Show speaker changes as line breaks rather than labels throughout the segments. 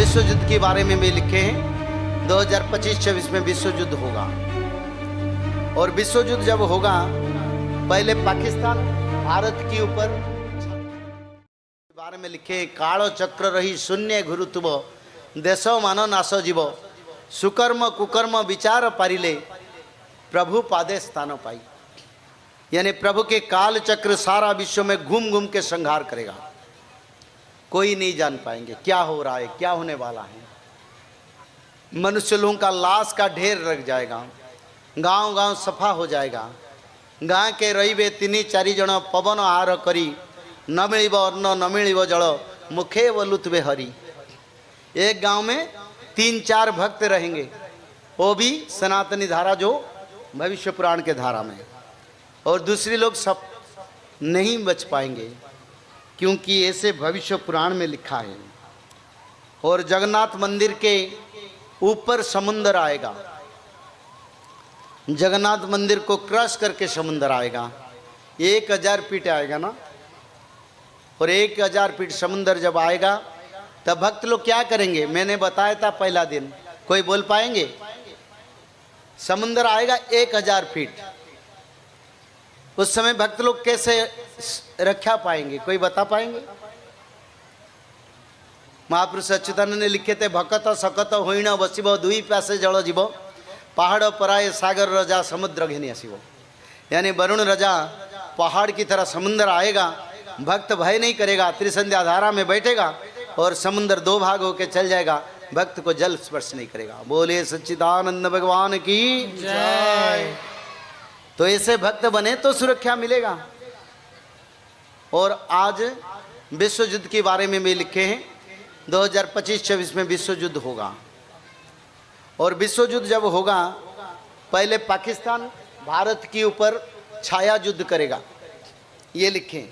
विश्व युद्ध के बारे में भी लिखे हैं। 2025-26 में विश्व युद्ध होगा और विश्व युद्ध जब होगा पहले पाकिस्तान भारत के ऊपर बारे में लिखे काल चक्र रही शून्य गुरुत्व देश मान नाश जीव सुकर्म कुकर्म विचार पारिले प्रभु पादे स्थान पाई। यानी प्रभु के काल चक्र सारा विश्व में घूम घूम के संहार करेगा। कोई नहीं जान पाएंगे क्या हो रहा है, क्या होने वाला है। मनुष्य लोगों का लाश का ढेर रख जाएगा, गांव गांव सफा हो जाएगा। गाँ के रही तीन चारि जन पवन आहार करी न मिल अन्न न मिल जल मुखे वलुतवे हरि। एक गांव में 3-4 भक्त रहेंगे, वो भी सनातनी धारा जो भविष्य पुराण के धारा में, और दूसरे लोग सब नहीं बच पाएंगे क्योंकि ऐसे भविष्य पुराण में लिखा है। और जगन्नाथ मंदिर के ऊपर समुद्र आएगा, जगन्नाथ मंदिर को क्रॉस करके समुद्र आएगा। 1000 फीट आएगा ना, और 1000 फीट समुद्र जब आएगा तब भक्त लोग क्या करेंगे। मैंने बताया था पहला दिन, कोई बोल पाएंगे। समुद्र आएगा 1000 फीट, उस समय भक्त लोग कैसे रक्षा पाएंगे, कोई बता पाएंगे। महापुरुष अच्युतानंद ने लिखे थे भकत सकत होइण बसिब दुई प्यासे जल जीव पहाड़ पराए सागर रजा समुद्र घेनी आसिब। यानी वरुण रजा पहाड़ की तरह समुद्र आएगा, भक्त भय नहीं करेगा, त्रिसंध्या धारा में बैठेगा और समुद्र 2 भाग होके चल जाएगा, भक्त को जल स्पर्श नहीं करेगा। बोले सच्चिदानंद भगवान की जय। तो ऐसे भक्त बने तो सुरक्षा मिलेगा। और आज विश्व युद्ध के बारे में भी लिखे हैं। 2025-26 में विश्व युद्ध होगा और विश्व युद्ध जब होगा पहले पाकिस्तान भारत के ऊपर छाया युद्ध करेगा, ये लिखे,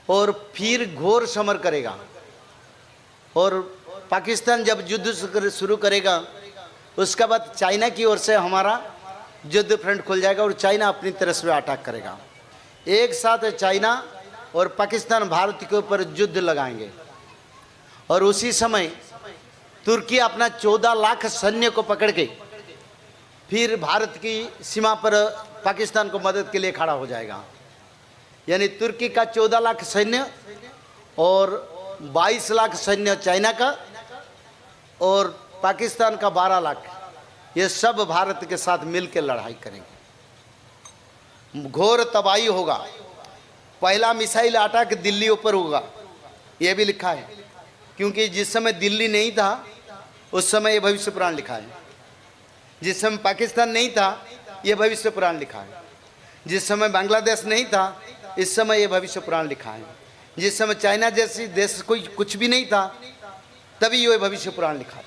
और फिर घोर समर करेगा। और पाकिस्तान जब युद्ध शुरू करेगा उसके बाद चाइना की ओर से हमारा युद्ध फ्रंट खुल जाएगा और चाइना अपनी तरफ से अटैक करेगा। एक साथ चाइना और पाकिस्तान भारत के ऊपर युद्ध लगाएंगे और उसी समय तुर्की अपना 14 लाख सैन्य को पकड़ के फिर भारत की सीमा पर पाकिस्तान को मदद के लिए खड़ा हो जाएगा। यानी तुर्की का 14 लाख सैन्य और 22 लाख सैन्य चाइना का और पाकिस्तान का 12 लाख, ये सब भारत के साथ मिलकर लड़ाई करेंगे। घोर तबाही होगा। पहला मिसाइल अटैक दिल्ली ऊपर होगा, यह भी लिखा है, क्योंकि जिस समय दिल्ली नहीं था उस समय ये भविष्य पुराण लिखा है। जिस समय पाकिस्तान नहीं था ये भविष्य पुराण लिखा है। जिस समय बांग्लादेश नहीं था इस समय ये भविष्य पुराण लिखा है। जिस समय चाइना जैसी देश कोई कुछ भी नहीं था तभी ये भविष्य पुराण लिखा था।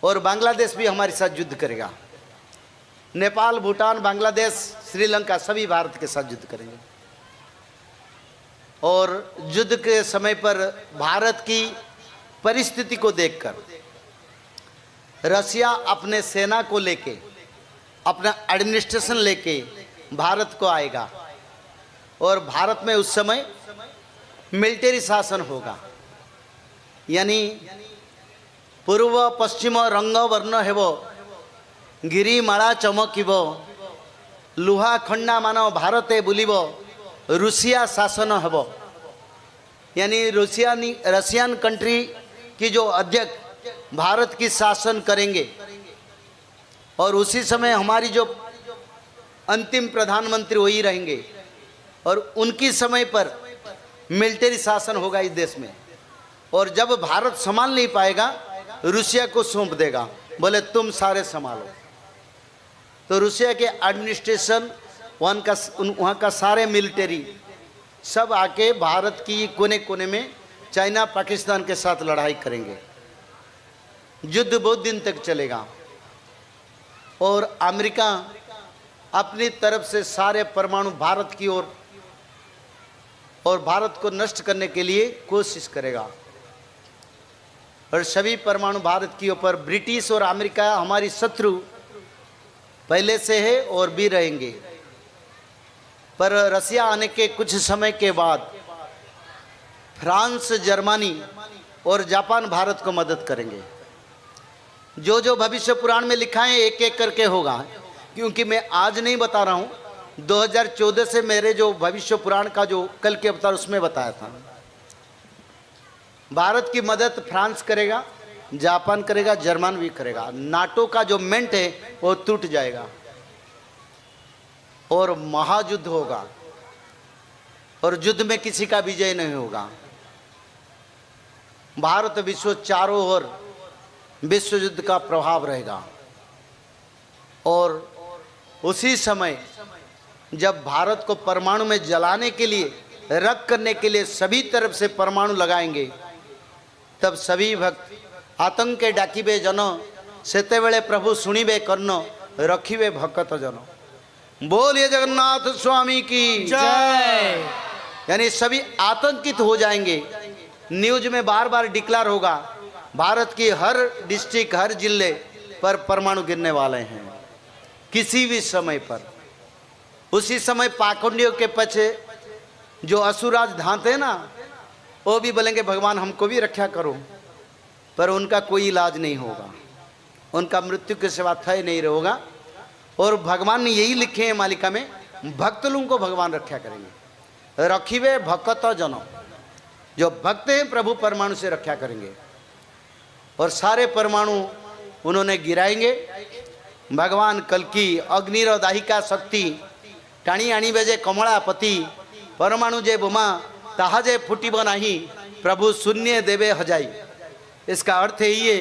और बांग्लादेश भी हमारे साथ युद्ध करेगा। नेपाल, भूटान, बांग्लादेश, श्रीलंका सभी भारत के साथ युद्ध करेंगे। और युद्ध के समय पर भारत की परिस्थिति को देखकर रसिया अपने सेना को लेके, अपना एडमिनिस्ट्रेशन लेके भारत को आएगा और भारत में उस समय मिलिट्री शासन होगा। यानी पूर्व पश्चिम रंग वर्ण हेब गिरिमाला चमकिब लुहा खंडा मान भारते बुलिब रूसिया शासन हेब। यानी रशियन कंट्री की जो अध्यक्ष भारत की शासन करेंगे और उसी समय हमारी जो अंतिम प्रधानमंत्री वही रहेंगे और उनकी समय पर मिलिट्री शासन होगा इस देश में। और जब भारत संभाल नहीं पाएगा रूसिया को सौंप देगा, बोले तुम सारे संभालो। तो रूसिया के एडमिनिस्ट्रेशन वहाँ का सारे मिलिट्री सब आके भारत की कोने कोने में चाइना पाकिस्तान के साथ लड़ाई करेंगे। युद्ध बहुत दिन तक चलेगा और अमेरिका अपनी तरफ से सारे परमाणु भारत की ओर और भारत को नष्ट करने के लिए कोशिश करेगा। और सभी परमाणु भारत के ऊपर, ब्रिटिश और अमेरिका हमारी शत्रु पहले से है और भी रहेंगे। पर रसिया आने के कुछ समय के बाद फ्रांस, जर्मनी और जापान भारत को मदद करेंगे। जो जो भविष्य पुराण में लिखा है एक एक करके होगा, क्योंकि मैं आज नहीं बता रहा हूँ, 2014 से मेरे जो भविष्य पुराण का जो कल के अवतार उसमें बताया था। भारत की मदद फ्रांस करेगा, जापान करेगा, जर्मन भी करेगा। नाटो का जो मेंट है वो टूट जाएगा और महायुद्ध होगा और युद्ध में किसी का विजय नहीं होगा। भारत विश्व चारों ओर विश्व युद्ध का प्रभाव रहेगा। और उसी समय जब भारत को परमाणु में जलाने के लिए, रख करने के लिए सभी तरफ से परमाणु लगाएंगे, तब सभी भक्त आतंक के डाकिबे जन सेतेबेले प्रभु सुनिबे कर्ण रखिबे भक्त जन। बोलिए जगन्नाथ स्वामी की जय। यानी सभी आतंकित हो जाएंगे। न्यूज में बार बार डिक्लेयर होगा, भारत की हर डिस्ट्रिक्ट, हर जिले पर परमाणु गिरने वाले हैं किसी भी समय पर। उसी समय पाखंडियों के पीछे जो असुराज धांते ना, वो भी बोलेंगे भगवान हमको भी रक्षा करो, पर उनका कोई इलाज नहीं होगा, उनका मृत्यु के सिवा तय नहीं होगा। और भगवान ने यही लिखे हैं मालिका में, भक्त लोगों को भगवान रक्षा करेंगे। रखिवे भक्त जनो, जो भक्त हैं प्रभु परमाणु से रक्षा करेंगे और सारे परमाणु उन्होंने गिराएंगे। भगवान कल्कि अग्निर दाहिका शक्ति टाणी आनी बेजे कमलापति, परमाणु जे बोमा ताहाजे फुटिब नाही, प्रभु शून्य देवे हजाई। इसका अर्थ है ये,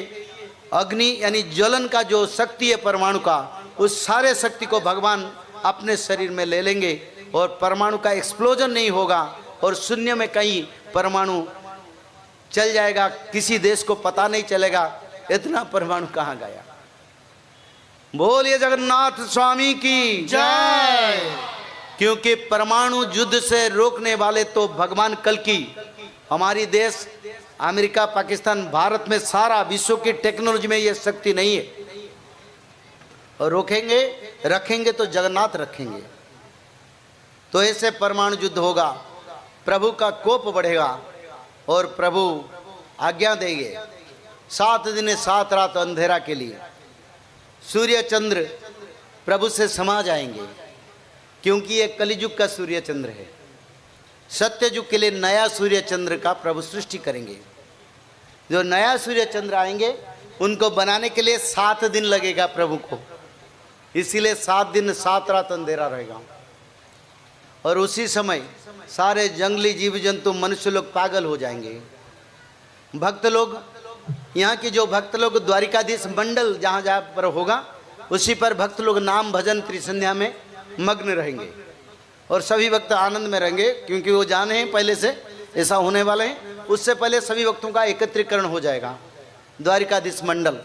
अग्नि यानी ज्वलन का जो शक्ति है परमाणु का, उस सारे शक्ति को भगवान अपने शरीर में ले लेंगे और परमाणु का एक्सप्लोजन नहीं होगा और शून्य में कहीं परमाणु चल जाएगा, किसी देश को पता नहीं चलेगा इतना परमाणु कहाँ गया। बोलिए जगन्नाथ स्वामी की जय। क्योंकि परमाणु युद्ध से रोकने वाले तो भगवान कल्कि, हमारी देश अमेरिका, पाकिस्तान, भारत में सारा विश्व की टेक्नोलॉजी में ये शक्ति नहीं है। और रोकेंगे, रखेंगे तो जगन्नाथ रखेंगे। तो ऐसे परमाणु युद्ध होगा, प्रभु का कोप बढ़ेगा और प्रभु आज्ञा देंगे 7 दिन 7 रात अंधेरा के लिए। सूर्य चंद्र प्रभु से समा जाएंगे, क्योंकि ये कलियुग का सूर्य चंद्र है। सत्य युग के लिए नया सूर्य चंद्र का प्रभु सृष्टि करेंगे। जो नया सूर्य चंद्र आएंगे उनको बनाने के लिए 7 दिन लगेगा प्रभु को, इसीलिए 7 दिन 7 रात अंधेरा रहेगा। और उसी समय सारे जंगली जीव जंतु, मनुष्य लोग पागल हो जाएंगे। भक्त लोग, यहाँ की जो भक्त लोग द्वारिकाधीश मंडल जहाँ जहाँ पर होगा, उसी पर भक्त लोग नाम भजन त्रिसंध्या में मग्न रहेंगे और सभी भक्त आनंद में रहेंगे, क्योंकि वो जाने हैं पहले से ऐसा होने वाले हैं। उससे पहले सभी भक्तों का एकत्रीकरण हो जाएगा द्वारिकाधीश मंडल।